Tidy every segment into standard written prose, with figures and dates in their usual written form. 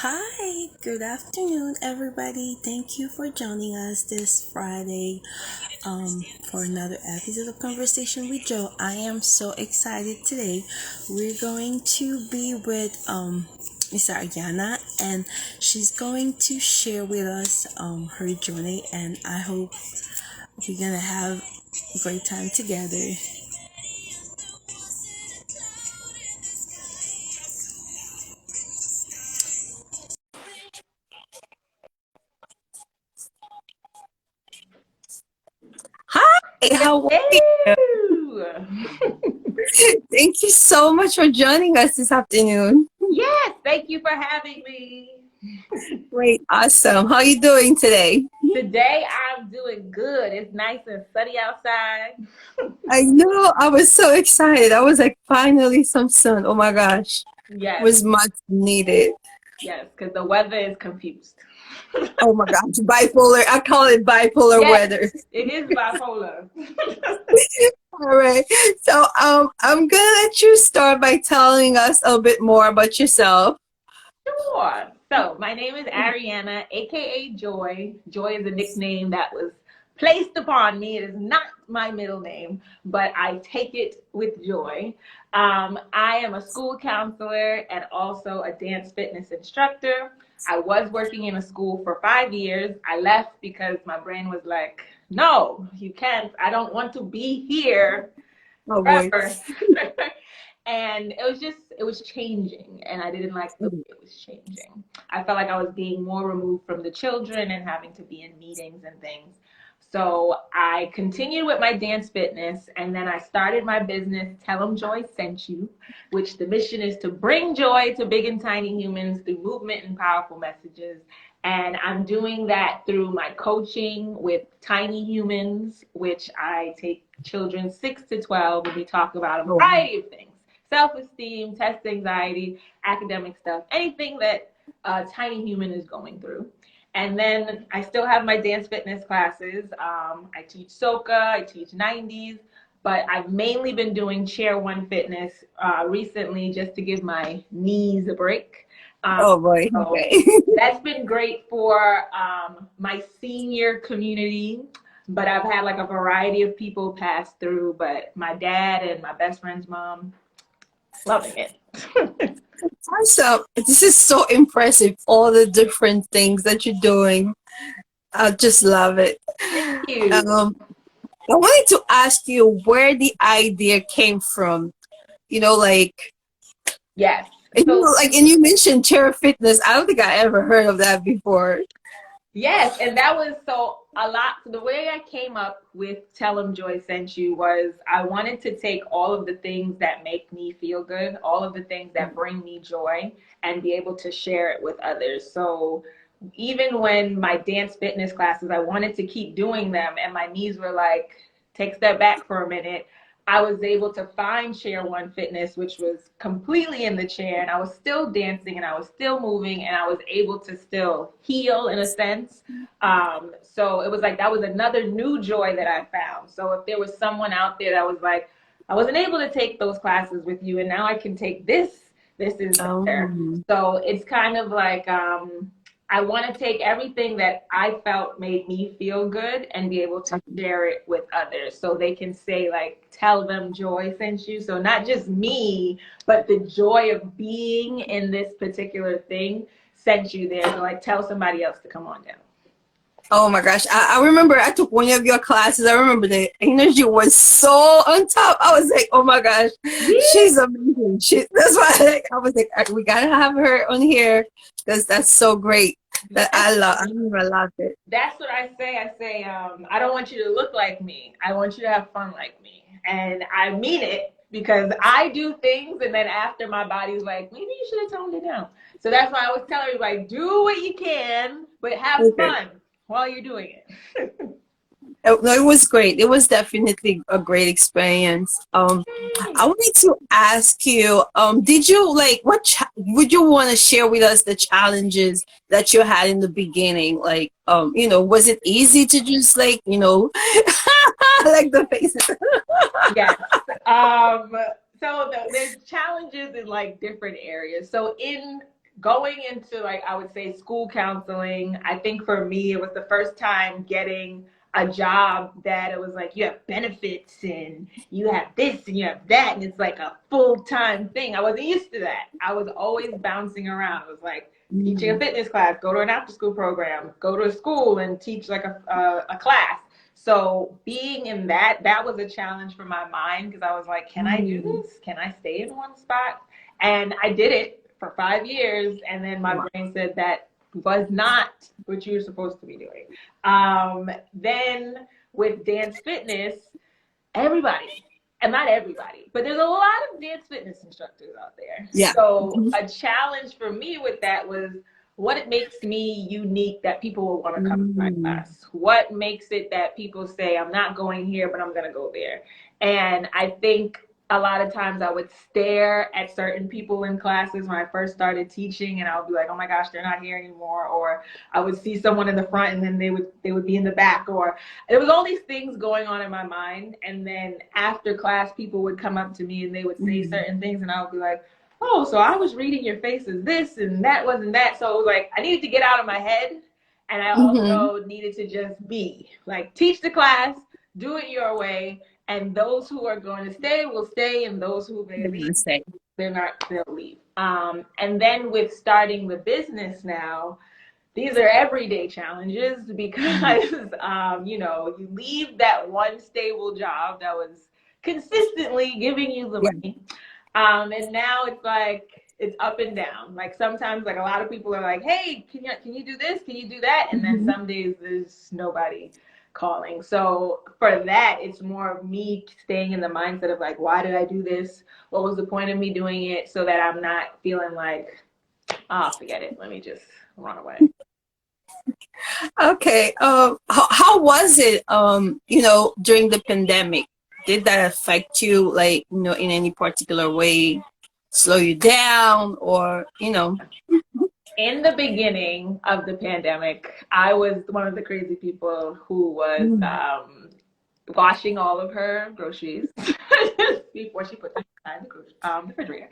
Hi, good afternoon, everybody. Thank you for joining us this Friday for another episode of Conversation with Joe. I am so excited today. We're going to be with Miss Ariana, and she's going to share with us her journey, and I hope we're gonna have a great time together. Hi, how are you? Hello. Thank you so much for joining us this afternoon. Yes, thank you for having me. Great, awesome. How are you doing today? Today I'm doing good. It's nice and sunny outside. I know. I was so excited. I was like, finally some sun. Oh my gosh. It Yes, was much needed. yes, because the weather is confused. Oh my gosh. Bipolar. I call it bipolar Yes, weather. it is bipolar. All right. So I'm gonna let you start by telling us a bit more about yourself. Sure. So, my name is Ariana, aka Joy. Joy is a nickname that was placed upon me. It is not my middle name, but I take it with joy. I am a school counselor and also a dance fitness instructor. I was working in a school for 5 years. I left because my brain was like, no, you can't. I don't want to be here Oh boy. forever. And it was changing, and I didn't like the way it was changing. I felt like I was being more removed from the children and having to be in meetings and things. So I continued with my dance fitness, and then I started my business, Tell 'em Joy Sent You, which the mission is to bring joy to big and tiny humans through movement and powerful messages. And I'm doing that through my coaching with tiny humans, which I take children 6 to 12, and we talk about a Oh, variety of things: self esteem, test anxiety, academic stuff, anything that a tiny human is going through. And then I still have my dance fitness classes. I teach soca, I teach 90s, but I've mainly been doing chair one fitness recently just to give my knees a break. Um, oh boy. so Okay. that's been great for my senior community. But I've had like a variety of people pass through. But my dad and my best friend's mom, loving it. Awesome. This is so impressive. All the different things that you're doing. I just love it. Thank you. Um, I wanted to ask you where the idea came from. You know, like, Yes. and So you mentioned chair fitness. I don't think I ever heard of that before. yes, and that was so a lot. The way I came up with Tell 'em Joy Sent You was I wanted to take all of the things that make me feel good, all of the things that bring me joy, and be able to share it with others. So even when my dance fitness classes, I wanted to keep doing them, and my knees were like, take a step back for a minute. I was able to find Chair One Fitness, which was completely in the chair, and I was still dancing and I was still moving, and I was able to still heal in a sense. So it was like that was another new joy that I found. So if there was someone out there that was like, I wasn't able to take those classes with you, and now I can take this is better. Um, So it's kind of like I want to take everything that I felt made me feel good and be able to share it with others so they can say, like, tell them joy sent you. So, not just me, but the joy of being in this particular thing sent you there. So, like, tell somebody else to come on down. oh my gosh. I remember I took one of your classes. I remember the energy was so on top. I was like, oh my gosh, Yeah. she's amazing. That's why I was like, we gotta have her on here because that's so great. That I love it. That's what I say. I say, I don't want you to look like me. I want you to have fun like me. And I mean it because I do things and then after my body's like, maybe you should have toned it down. So that's why I always tell everybody, do what you can, but have Okay. fun while you're doing it. No, it was great. It was definitely a great experience. I wanted to ask you, did you like would you want to share with us the challenges that you had in the beginning? Like, was it easy to just like, like the faces? Yes. Um, so there's challenges in like different areas. So in going into, like, I would say school counseling, I think for me, it was the first time getting a job that it was like, you have benefits and you have this and you have that. And it's like a full-time thing. I wasn't used to that. I was always bouncing around. It was like teaching a fitness class, go to an after-school program, go to a school and teach like a class. So being in that was a challenge for my mind, because I was like, can I do this? Can I stay in one spot? And I did it for 5 years, and then my brain said that was not what you were supposed to be doing. Then with dance fitness, everybody, and not everybody, but there's a lot of dance fitness instructors out there. Yeah. So a challenge for me with that was, what makes me unique that people will want to come to my class? What makes it that people say, I'm not going here, but I'm going to go there? And I think a lot of times I would stare at certain people in classes when I first started teaching, and I would be like, oh my gosh, they're not here anymore. Or I would see someone in the front and then they would be in the back, or there was all these things going on in my mind. And then after class, people would come up to me and they would say certain things, and I would be like, oh, so I was reading your face as this and that wasn't that. So it was like, I needed to get out of my head, and I also needed to just be like, teach the class, do it your way. And those who are going to stay will stay, and those who may leave, they'll leave. And then with starting the business now, these are everyday challenges, because you leave that one stable job that was consistently giving you the money. And now it's like, it's up and down. Like sometimes, like a lot of people are like, hey, can you do this? Can you do that? And then some days there's nobody calling. So for that, it's more of me staying in the mindset of like, why did I do this? What was the point of me doing it? So that I'm not feeling like, oh, forget it, let me just run away. Okay. How was it, during the pandemic? Did that affect you, like, in any particular way, slow you down, or? In the beginning of the pandemic, I was one of the crazy people who was washing all of her groceries before she put them in the refrigerator.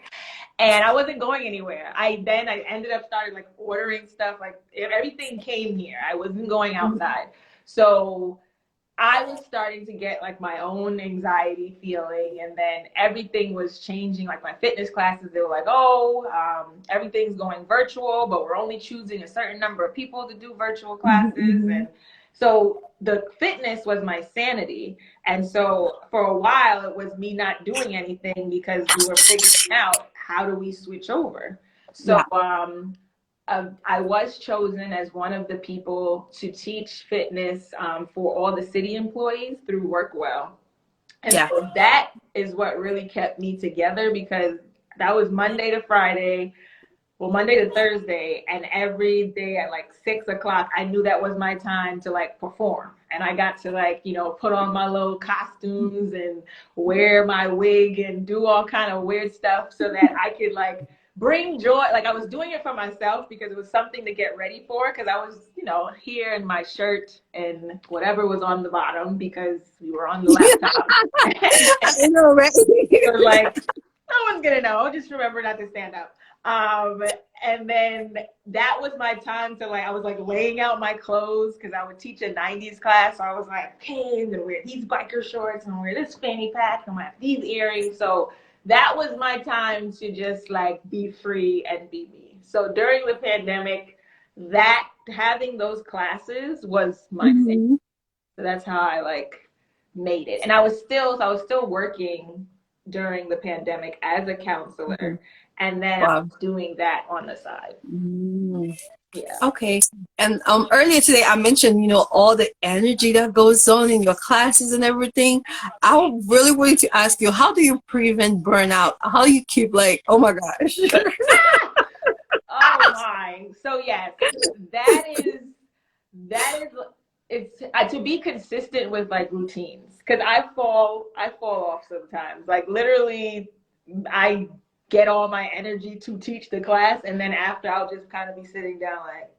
And I wasn't going anywhere. I ended up starting like ordering stuff. Like everything came here. I wasn't going outside. So I was starting to get like my own anxiety feeling, and then everything was changing. Like my fitness classes, they were like, everything's going virtual, but we're only choosing a certain number of people to do virtual classes. And so the fitness was my sanity. And so for a while, it was me not doing anything because we were figuring out, how do we switch over? So I was chosen as one of the people to teach fitness for all the city employees through Workwell. And so that is what really kept me together, because that was Monday to Thursday, and every day at like 6 o'clock, I knew that was my time to like perform. And I got to like, put on my little costumes and wear my wig and do all kind of weird stuff so that I could like bring joy. Like I was doing it for myself because it was something to get ready for, because I was, here in my shirt and whatever was on the bottom, because we were on the laptop. I know, right? It was like, no one's gonna know, just remember not to stand up. And then that was my time to like, I was like laying out my clothes, because I would teach a 90s class. So I was like, okay, I'm gonna wear these biker shorts, I'm gonna wear this fanny pack, I'm gonna have these earrings. So that was my time to just like be free and be me. So during the pandemic, that having those classes was my thing. So that's how I like made it. And I was still working during the pandemic as a counselor, and then I was doing that on the side. Yeah. Okay. And earlier today I mentioned, all the energy that goes on in your classes and everything. I really wanted to ask you, how do you prevent burnout? How do you keep like, oh my gosh. Oh my. So yes, that is it's to be consistent with like routines, because I fall off sometimes. Like literally, I get all my energy to teach the class, and then after I'll just kind of be sitting down like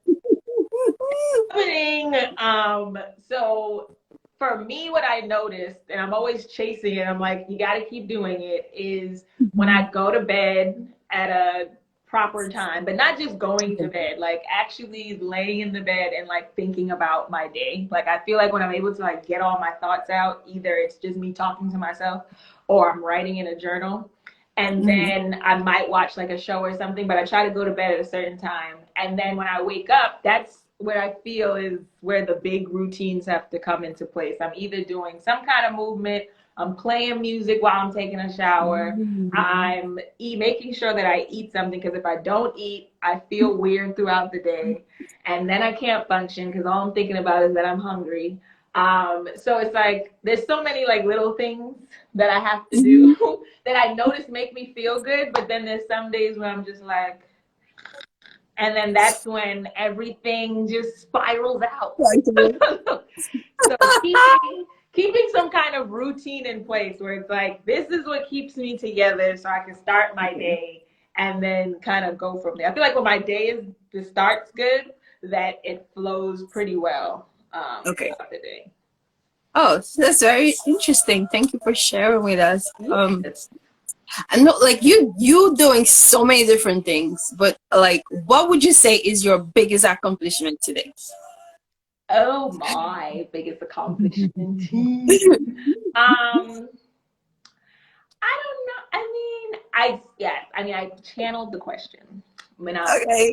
so for me, what I noticed, and I'm always chasing it, I'm like, you got to keep doing it, is when I go to bed at a proper time, but not just going to bed, like actually laying in the bed and like thinking about my day. Like I feel like when I'm able to like get all my thoughts out, either it's just me talking to myself or I'm writing in a journal. And then I might watch like a show or something, but I try to go to bed at a certain time. And then when I wake up, that's where I feel is where the big routines have to come into place. I'm either doing some kind of movement, I'm playing music while I'm taking a shower, I'm making sure that I eat something, because if I don't eat, I feel weird throughout the day. And then I can't function because all I'm thinking about is that I'm hungry. So it's like there's so many like little things that I have to do that I notice make me feel good, but then there's some days where I'm just like, and then that's when everything just spirals out. So keeping some kind of routine in place where it's like, this is what keeps me together so I can start my day and then kind of go from there. I feel like when my day starts good, that it flows pretty well throughout the day. Oh, that's very interesting. Thank you for sharing with us. Yes. I know, like you doing so many different things, but like, what would you say is your biggest accomplishment today? Oh, my biggest accomplishment. I don't know. I mean, I channeled the question when I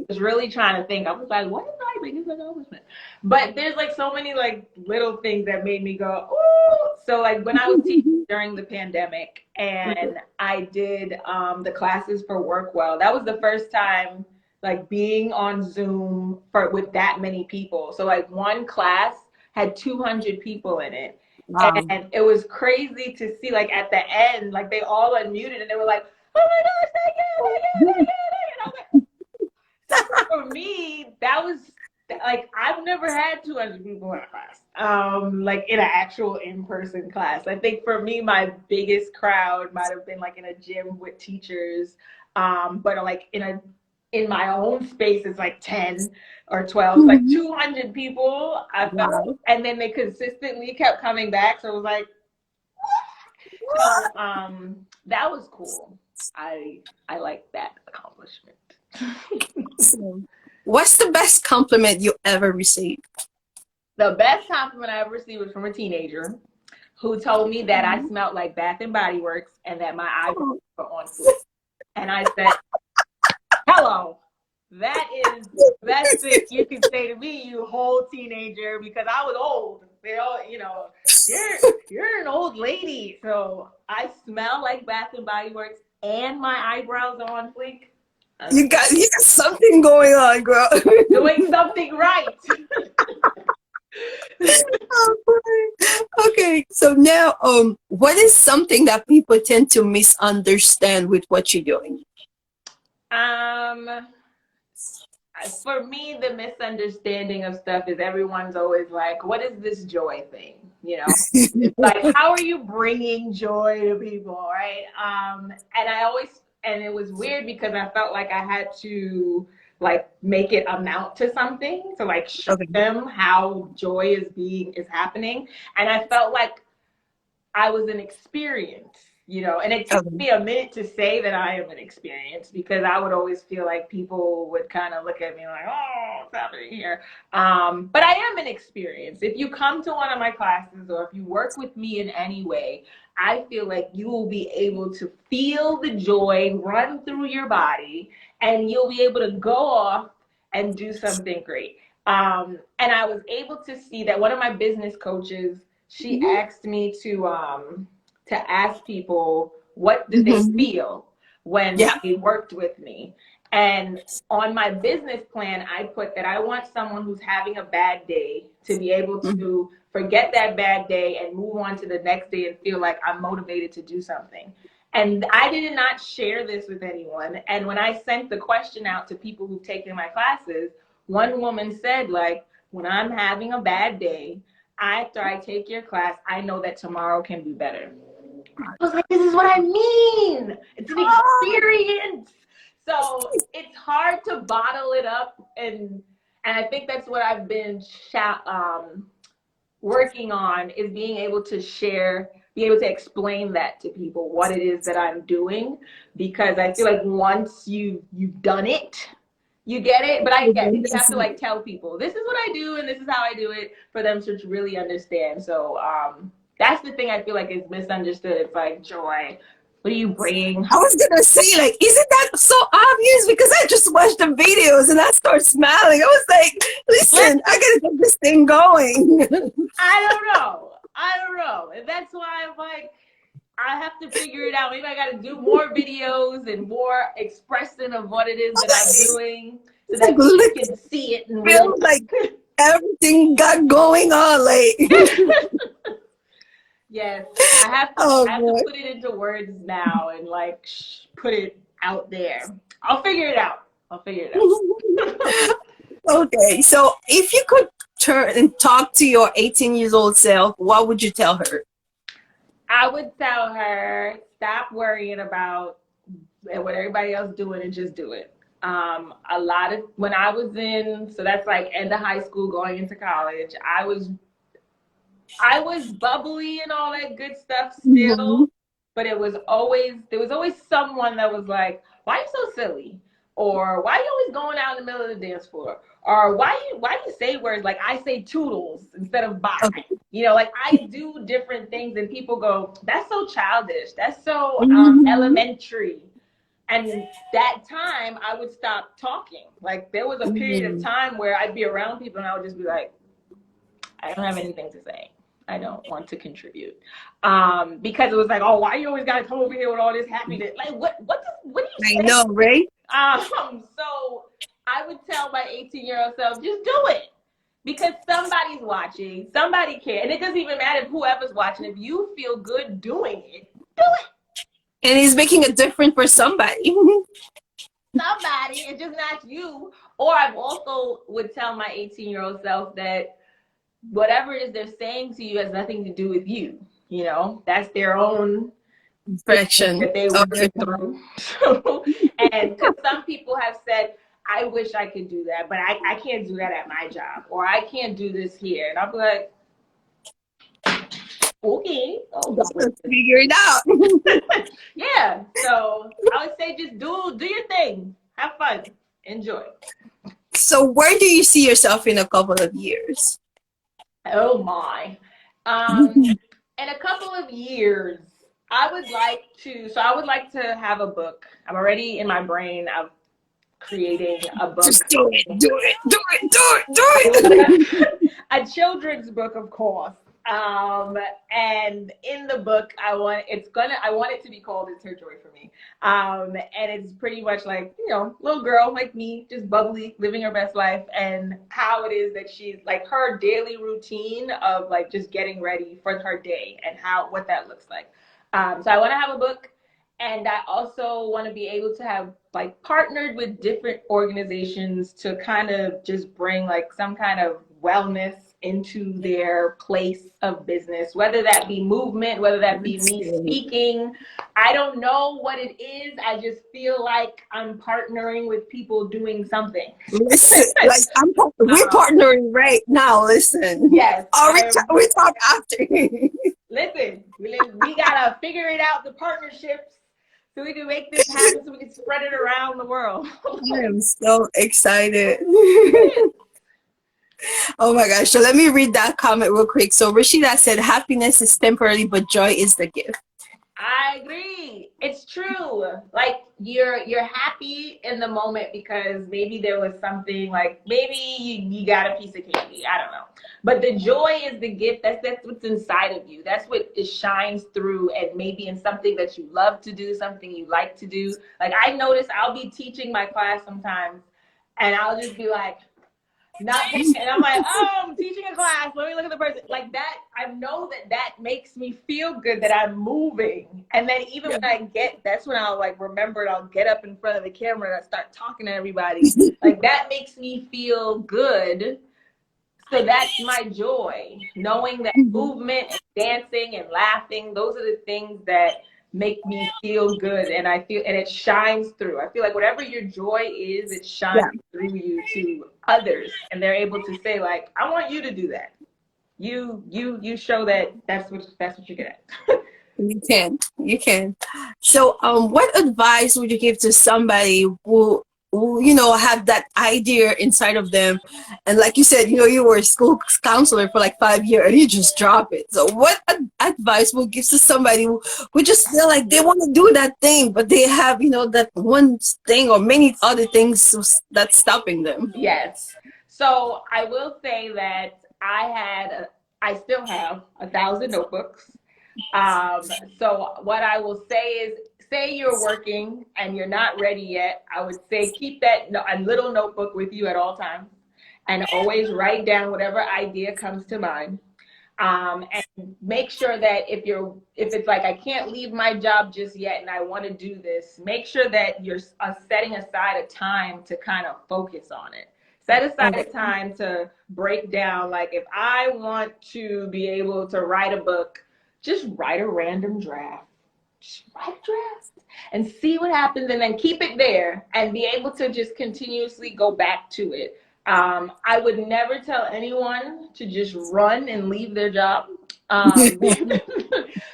was really trying to think. I was like, what is my biggest accomplishment? But there's like so many like little things that made me go, ooh. So like when I was teaching during the pandemic and I did the classes for Work Well, that was the first time like being on Zoom with that many people. So like one class had 200 people in it. Wow. And it was crazy to see, like, at the end, like, they all unmuted and they were like, oh my gosh, thank you, thank you, thank you. And I was like, for me, that was, like, I've never had 200 people in a class, like, in an actual in-person class. I think for me, my biggest crowd might have been, like, in a gym with teachers, but, like, in my own space, it's like 10 or 12, like 200 people. I felt, and then they consistently kept coming back. So it was like, so that was cool. I like that accomplishment. What's the best compliment you ever received? The best compliment I ever received was from a teenager who told me that I smelled like Bath and Body Works and that my eyebrows were on fleek. And I said, hello. That is the best thing you can say to me, you whole teenager, because I was old. They all, you know, you're an old lady. So I smell like Bath and Body Works and my eyebrows are on fleek. You got something going on, girl. Doing something right. Okay, so now, what is something that people tend to misunderstand with what you're doing? For me, the misunderstanding of stuff is everyone's always like, what is this joy thing? You know, it's like, how are you bringing joy to people, right? And it was weird because I felt like I had to like make it amount to something to like show them how joy is happening. And I felt like I was an experience, you know, and it took me a minute to say that I am an experience, because I would always feel like people would kind of look at me like, oh, what's happening here? But I am an experience. If you come to one of my classes or if you work with me in any way, I feel like you will be able to feel the joy run through your body and you'll be able to go off and do something great. And I was able to see that one of my business coaches, she asked me to ask people what did they feel when they worked with me. And on my business plan, I put that I want someone who's having a bad day to be able to forget that bad day and move on to the next day and feel like I'm motivated to do something. And I did not share this with anyone. And when I sent the question out to people who've taken my classes, one woman said, like, when I'm having a bad day, after I take your class, I know that tomorrow can be better. I was like, this is what I mean. It's an experience. So it's hard to bottle it up. And I think that's what I've been working on, is being able to share, be able to explain that to people, what it is that I'm doing, because I feel like once you've done it, you get it. But I get it. You have to like tell people this is what I do and this is how I do it for them to really understand. So that's the thing I feel like is misunderstood. It's like, Joy, what do you bring? I was gonna say, like, isn't that so obvious? Because I just watched the videos and I started smiling. I was like, listen, I gotta get this thing going. I don't know. And that's why I'm like, I have to figure it out. Maybe I got to do more videos and more expressing of what it is that I'm doing so that you can see it and feel like everything got going on. Like, yes, I have to put it into words now and like put it out there. I'll figure it out. Okay, so if you could turn and talk to your 18 years old self, what would you tell her? I would tell her, stop worrying about what everybody else doing and just do it. A lot of when I was so that's like end of high school going into college, I was bubbly and all that good stuff still, but there was always someone that was like, why are you so silly? Or why are you always going out in the middle of the dance floor? Or why do you say words like I say toodles instead of bye? Okay. You know, like I do different things and people go, that's so childish. That's so elementary. And that time I would stop talking. Like there was a period of time where I'd be around people and I would just be like, I don't have anything to say. I don't want to contribute. Because it was like, oh, why you always gotta come over here with all this happiness? Like what do you say? I know, right? So I would tell my 18-year-old self, just do it. Because somebody's watching, somebody cares. And it doesn't even matter if whoever's watching. If you feel good doing it, do it. And he's making a difference for somebody. Somebody, it's just not you. Or I also would tell my 18-year-old self that whatever it is they're saying to you has nothing to do with you. You know, that's their own fraction that they went through. And because some people have said, I wish I could do that, but I can't do that at my job, or I can't do this here. And I'm like, okay, let's figure it out. Yeah. So I would say just do your thing, have fun, enjoy. So where do you see yourself in a couple of years? Oh my. In a couple of years, I would like to have a book. I'm already in my brain of creating a book. Just do it. A children's book, of course. And in the book, I want it to be called It's Her Joy for Me. And it's pretty much like, you know, little girl like me, just bubbly, living her best life, and how it is that she's like her daily routine of like just getting ready for her day and what that looks like. So I want to have a book, and I also want to be able to have like partnered with different organizations to kind of just bring like some kind of wellness into their place of business, whether that be movement, whether that be me speaking. I don't know what it is. I just feel like I'm partnering with people doing something. Listen, like we're partnering right now. Listen. Yes. We talk after. Listen, we gotta figure it out, the partnerships, so we can make this happen, so we can spread it around the world. I am so excited. Oh my gosh. So let me read that comment real quick. So Rashida said, happiness is temporary, but joy is the gift. I agree. It's true. Like you're happy in the moment because maybe there was something, like maybe you got a piece of candy. I don't know. But the joy is the gift. That's what's inside of you. That's what it shines through, and maybe in something that you love to do, something you like to do. Like I notice I'll be teaching my class sometimes and I'll just be like, and I'm like, oh, I'm teaching a class. Let me look at the person. Like that, I know that makes me feel good that I'm moving. And then even when that's when I'll like remember it. I'll get up in front of the camera and I start talking to everybody. Like that makes me feel good. So that's my joy. Knowing that movement and dancing and laughing, those are the things that make me feel good, and it shines through. I feel like whatever your joy is, it shines through you to others, and they're able to say like, I want you to do that. You show that's what you're good at. You can. You can. So, what advice would you give to somebody who have that idea inside of them, and like you said, you were a school counselor for like 5 years, and you just drop it. So, what advice would you give to somebody who just feel like they want to do that thing, but they have that one thing or many other things that's stopping them? Yes. So I will say that I still have 1,000 notebooks. So what I will say is, say you're working and you're not ready yet. I would say keep a little notebook with you at all times, and always write down whatever idea comes to mind. And make sure that if it's like I can't leave my job just yet and I want to do this, make sure that you're setting aside a time to kind of focus on it. Set aside a Okay. time to break down. Like if I want to be able to write a book, just write a random draft. Just write a draft and see what happens, and then keep it there and be able to just continuously go back to it. I would never tell anyone to just run and leave their job, um,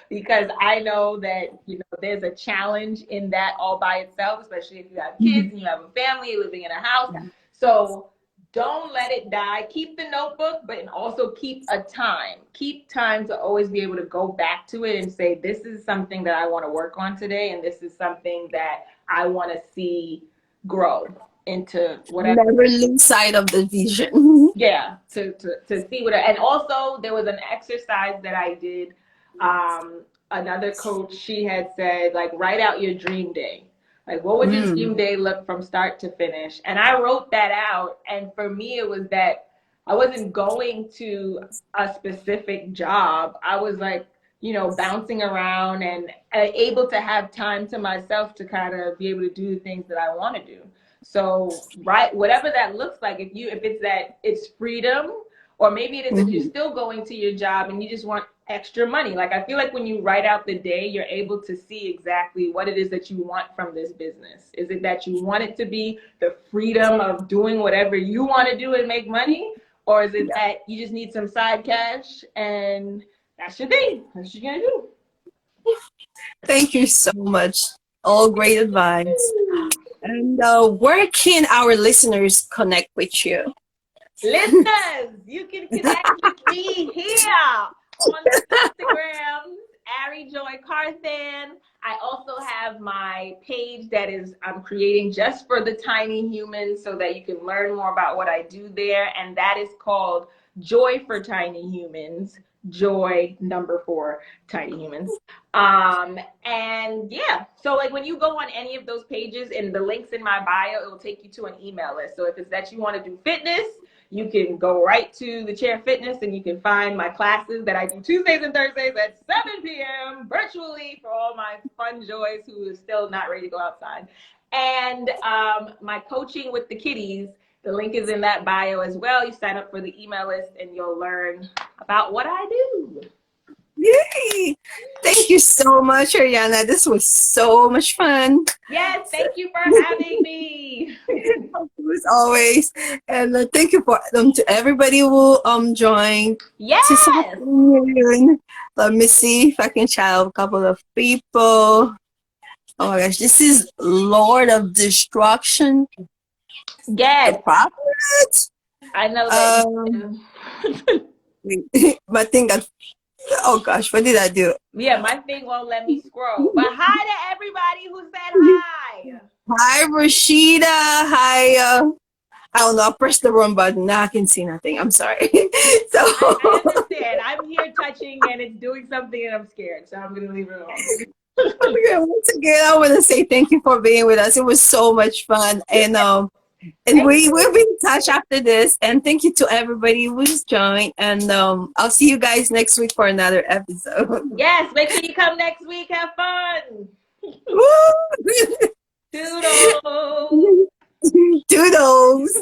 because I know that there's a challenge in that all by itself, especially if you have kids and you have a family living in a house. So don't let it die. Keep the notebook, but also keep a time. Keep time to always be able to go back to it and say, this is something that I want to work on today, and this is something that I want to see grow into whatever. Never lose sight of the vision. Yeah, to see what. And also, there was an exercise that I did. Another coach, she had said, like, write out your dream day. Like, what would your Mm. dream day look from start to finish? And I wrote that out. And for me, it was that I wasn't going to a specific job. I was like, bouncing around and able to have time to myself to kind of be able to do the things that I want to do. So, right, whatever that looks like, if it's that it's freedom, or maybe it is that you're Mhm. still going to your job and you just want extra money. Like I feel like when you write out the day, you're able to see exactly what it is that you want from this business. Is it that you want it to be the freedom of doing whatever you want to do and make money? Or is it Yeah. that you just need some side cash and that's your thing? That's what you're gonna do. Thank you so much. All great advice. And where can our listeners connect with you? Listeners, you can connect with me here on the Instagram, Ari Joy Carthan. I also have my page that I'm creating just for the tiny humans so that you can learn more about what I do there. And that is called Joy for Tiny Humans. Joy number 4, tiny humans. And yeah, so like when you go on any of those pages and the links in my bio, it will take you to an email list. So if it's that you want to do fitness, you can go right to the Chair Fitness and you can find my classes that I do Tuesdays and Thursdays at 7 p.m. virtually for all my fun joys who are still not ready to go outside. And my coaching with the kiddies, the link is in that bio as well. You sign up for the email list and you'll learn about what I do. Yay! Thank you so much, Ariana. This was so much fun. Yes, thank you for having me. As always. And thank you to everybody who joined this Yes. afternoon. Let me see if I can shout out a couple of people. Oh my gosh, this is Lord of Destruction, the Yes. Prophet. I know that. Um, my thing got. Oh gosh, what did I do? Yeah, my thing won't let me scroll. But hi to everybody who said hi. Hi, Rashida. Hi. I don't know. I pressed the wrong button. Now I can see nothing. I'm sorry. So, I understand. I'm here touching and it's doing something and I'm scared. So I'm going to leave it alone. okay, once again, I want to say thank you for being with us. It was so much fun, and we will be in touch after this. And thank you to everybody who's joined. And I'll see you guys next week for another episode. Yes, make sure you come next week. Have fun. Woo! Toodles. Toodles.